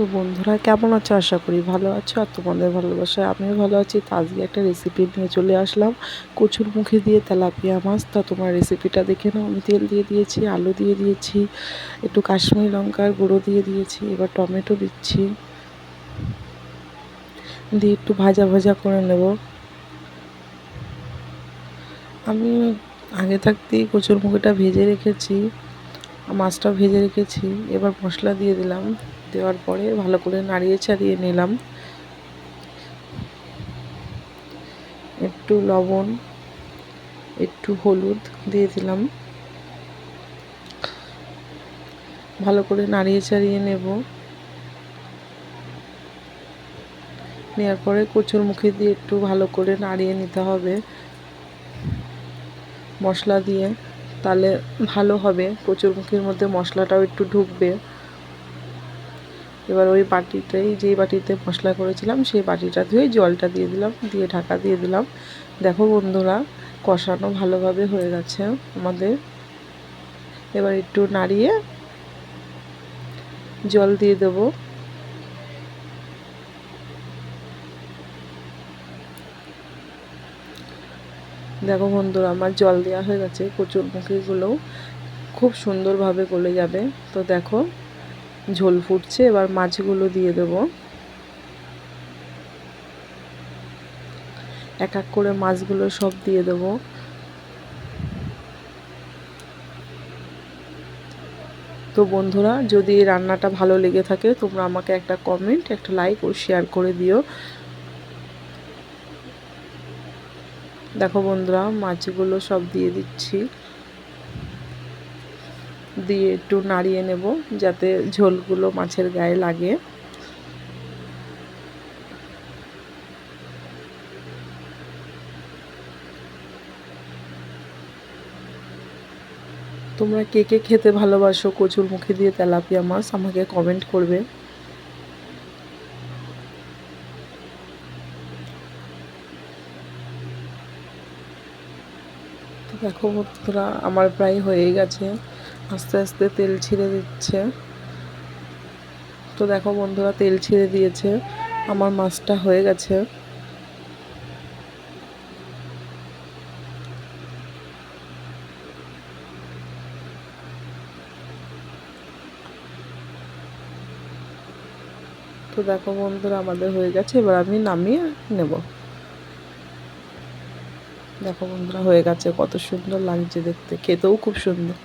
তো বন্ধুরা কেমন আছো? আশা করি ভালো আছো আর তোমাদের ভালোবাসায় আমিও ভালো আছি। তো আজকে একটা রেসিপি নিয়ে চলে আসলাম, কচুরমুখী দিয়ে তেলাপিয়া মাছ। তা তোমার রেসিপিটা দেখে নাও। আমি তেল দিয়ে দিয়েছি, আলু দিয়ে দিয়েছি, একটু কাশ্মীরি লঙ্কার গুঁড়ো দিয়ে দিয়েছি, এবার টমেটো দিচ্ছি, দিয়ে একটু ভাজা ভাজা করে নেব। আমি আগে থাকতেই কচুরমুখীটা ভেজে রেখেছি, মাছটা ভেজে রেখেছি। এবার মশলা দিয়ে দিলাম, দেওয়ার পরে ভালো করে নাড়িয়ে চাড়িয়ে নিলাম। একটু লবণ, একটু হলুদ দিয়ে দিলাম, ভালো করে নাড়িয়ে চাড়িয়ে নেব। নেওয়ার পরে কচুরমুখী দিয়ে একটু ভালো করে নাড়িয়ে নিতে হবে মশলা দিয়ে, তাহলে ভালো হবে, কচুরমুখীর মধ্যে মশলাটাও একটু ঢুকবে। এবার ওই বাটিটাই, যেই বাটিতে মশলা করেছিলাম সেই বাটিটা ধুয়ে জলটা দিয়ে দিলাম, দিয়ে ঢাকা দিয়ে দিলাম। দেখো বন্ধুরা, কষানো ভালোভাবে হয়ে গেছে আমাদের। এবার একটু নাড়িয়ে জল দিয়ে দেবো। দেখো বন্ধুরা, আমার জল দেওয়া হয়ে গেছে, কচুরমুখীগুলোও খুব সুন্দরভাবে গলে যাবে। তো দেখো ঝোল ফুটছে, এবার মাছগুলো দিয়ে দেবো। এক এক করে মাছগুলো সব দিয়ে দেবো। তো বন্ধুরা, যদি এই রান্নাটা ভালো লেগে থাকে তোমরা আমাকে একটা কমেন্ট, একটা লাইক ও শেয়ার করে দিও। দেখো বন্ধুরা, মাছগুলো সব দিয়ে দিচ্ছি, দিয়ে একটু নাড়িয়ে নেব যাতে ঝোলগুলো মাছের গায়ে লাগে। তোমরা কে কে খেতে ভালোবাসো কচুরমুখী দিয়ে তেলাপিয়া মাছ, আমাকে কমেন্ট করবে। তো দেখো বন্ধুরা, আমার প্রায় হয়ে গেছে, আস্তে আস্তে তেল ছেড়ে দিচ্ছে। তো দেখো বন্ধুরা, তেল ছেড়ে দিয়েছে, আমার মাছটা হয়ে গেছে। তো দেখো বন্ধুরা, আমাদের হয়ে গেছে, এবার আমি নামিয়ে নেব। দেখো বন্ধুরা, হয়ে গেছে, কত সুন্দর লাগছে দেখতে, খেতেও খুব সুন্দর।